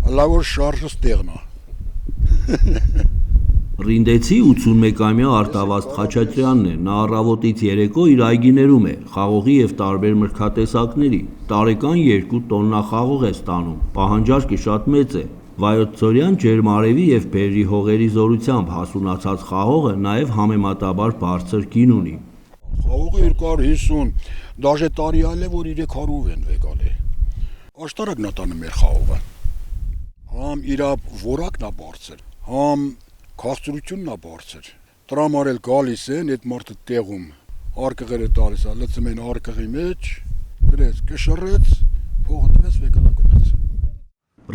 լավ որ շարժը ստեղն է։ Ռինդեցի 81-ամյա Արտավազդ Խաչատրյանն է, նա առավոտից երեկո իր այգիներում է, խաղողի եւ տարբեր մրգատեսակների, տարեկան 2 տոննա խաղող է ստանում, պահանջարկը շատ մեծ է, վայոց-ձորյան ջերմարևի եւ բերրի հողերի զորությամբ հասունացած խաղողը նաեւ համեմատաբար բարձր գին ունի։ Խաղողը 250, դաժե տարի այլ է, որ 300 են վեկալ է։ Աշտարակն է տանը մեր խաղողը։ Համ իրա որակն է բարձր, համ քաղցրությունն է բարձր։ Տրամարել գալիս են, այդ մարդը տեղում արկղերը տալիս է, լցում են արկղի մեջ, դրեց, կշռեց, փողը տվեց, վեկալա գնաց։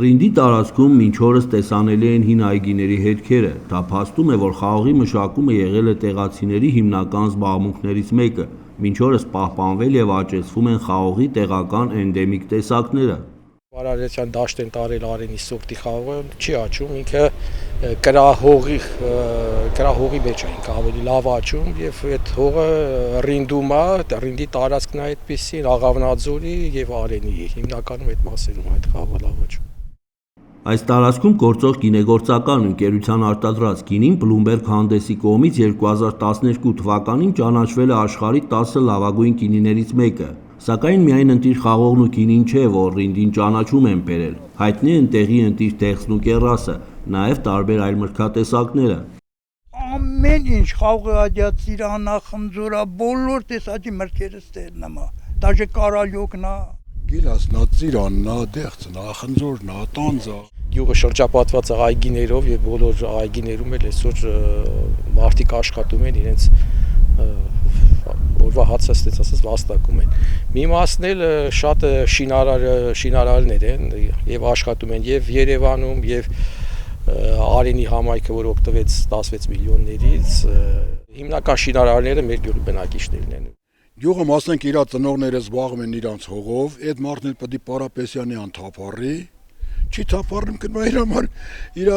Ռինդի տարածքում մինչ օրս տեսանելի են հին այգիների հետքերը, դա փաստում է, որ խաղողի մշակումը եղել է տեղացիների հիմնական զբաղմունքներից մեկը, մինչ օրս պահպանվել եւ աճեցվում են խաղողի տեղական էնդեմիկ տեսակները։ Վարարության դաշտեն տարել Արենի սորտի խաղողը չի աճում, ինքը կրահողի մեջ է, ինքը ավելի լավ աճում եւ այդ հողը Ռինդում է, Ռինդի տարածքն է այդպեսի, Աղավնաձորի եւ Արենի հիմնականում այդ մասերում այդ խաղողը լավ աճում։ Այս տարածքում գործող գինեգործական ընկերության արտադրած գինին Բլումբերգ հանդեսի կողմից 2012 թվականին ճանաչվել է աշխարհի 10 լավագույն գինիներից մեկը, սակայն միայն ընտիր խաղողն ու գինին չէ, որ Ռինդին ճանաչում են բերել, հայտնի են տեղի ընտիր դեղցն ու կեռասը, նաև տարբեր այլ մրգատեսակները։ Ամեն ինչ խաղողը, ծիրանա, խնձորը, բոլոր տեսակի մրգերը ստերն է, դաժե կարալյոկն է։ Գիլասնա, ծիրաննա, դեղցնա, խնձորնա, տանձա։ Գյուղը շրջապատված է այգիներով եւ բոլոր այգիներում էլ այսօր մարդիկ աշխատում են իրենց օրվա հացը ստեցածս վաստակում են։ Մի մասն էլ շատ շինարարներ են եւ աշխատում են եւ Երևանում եւ Արենի համայնքը, որ օգտվեց 16 միլիոններից, հիմնական շինարարները մեր գյուղի բնակիչներն են։ Գյուղը մասնենք իր ծնողները զբաղվում են իրանց հողով, այդ մարդն էլ պետք է Պարապեսյանյան թափառի, չի թափառում կնա իր համար, իր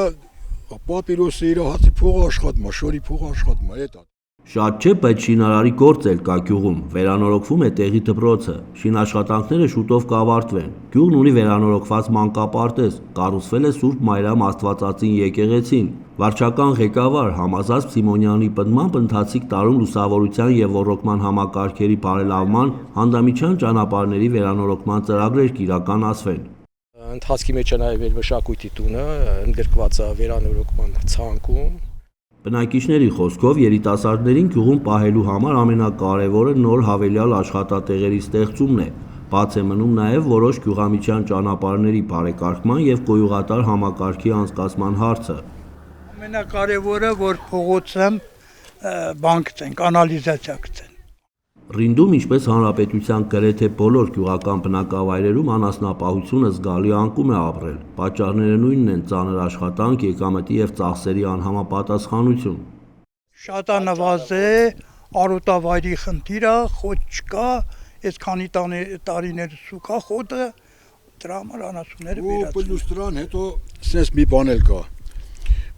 պապիրոսը, իր հացի փողը աշխատում է, շորի փողը աշխատում է, այդ է։ Շատ չէ, բայց շինարարի գործ էլ կա գյուղում, վերանորոգվում է տեղի դպրոցը, շինաշխատանքները շուտով կավարտվեն, գյուղն ունի վերանորոգված մանկապարտեզ, կառուցվել է Սուրբ Մայրամ Աստվածածին եկեղեցին, վարչական ղեկավար Համազած Սիմոնյանի պնդմամբ ընթացիկ տարում լուսավորության եւ ոռոգման համակարգերի բարելավման, հանդամիջյան ճանապարհների վերանորոգման ծրագրեր կիրականացվեն։ Ընթացքի մեջ է նաեւ մշակույթի տունը, ընդգրկված է վերանորոգման ցանկում։ Բնակիչների խոսքով երիտասարդներին գյուղում պահելու համար ամենակարևորը նոր հավելյալ աշխատատեղերի ստեղծումն է, բաց է մնում նաև որոշ գյուղամիջյան ճանապարհների բարեկարգման եւ գոյուղատար համակարգի անցկացման հարցը։ Ամենակարևորը, որ փողոցը բան գցեն, կանալիզացիա գցեն։ Ռինդում, ինչպես հանրապետության գրեթե բոլոր գյուղական բնակավայրերում անասնապահությունը զգալի անկում է ապրել, պատճառները նույնն են՝ ծանր աշխատանք, եկամտի եւ ծախսերի անհամապատասխանություն։ Շատանվազ է, արոտավայրի խնդիրը, խոտ չկա, այսքանի տարիներ սուկա խոտը, դրա համար անասունները վերացնում։ Պլյուս դրան հետո սենց մի բան էլ կա։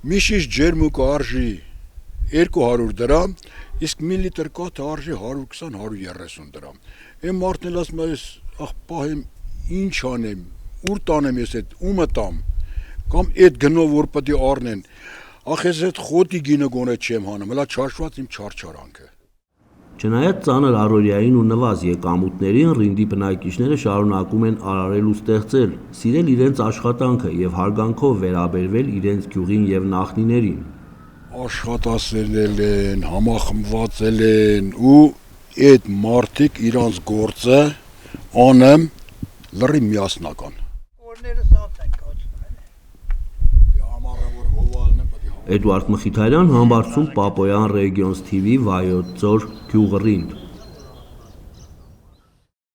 Մի շիշ ջերմուկը արժի 200 դրամ, իսկ միլիտր կաթը արժի 120-130 դրամ։ Այն մարդն էլ ասում է, ախ պահեմ, ինչ անեմ, ուր տանեմ ես այդ, ումը տամ, կամ այդ գնով որ պետք է առնեն, ախ ես այդ խոտի գինը գոնե չեմ հանում, հլա չարչված իմ չարչարանքը։ Չնայած ծանր առօրյային ու նվազ եկամուտներին, Ռինդի բնակիչները շարունակում են արարել ու ստեղծել, սիրել իրենց աշխատանքը եւ հարգանքով վերաբերվել իրենց գյուղին եւ նախնիներին։ Աշխատասերել են, համախմբված են ու այդ մարդիկ իրանց գործը անեմ լրի միասնական։ Էդուարդ Մխիթարյան, Համբարձում, Պապոյան, Regions TV, Վայոց ձոր, գյուղ Ռինդ։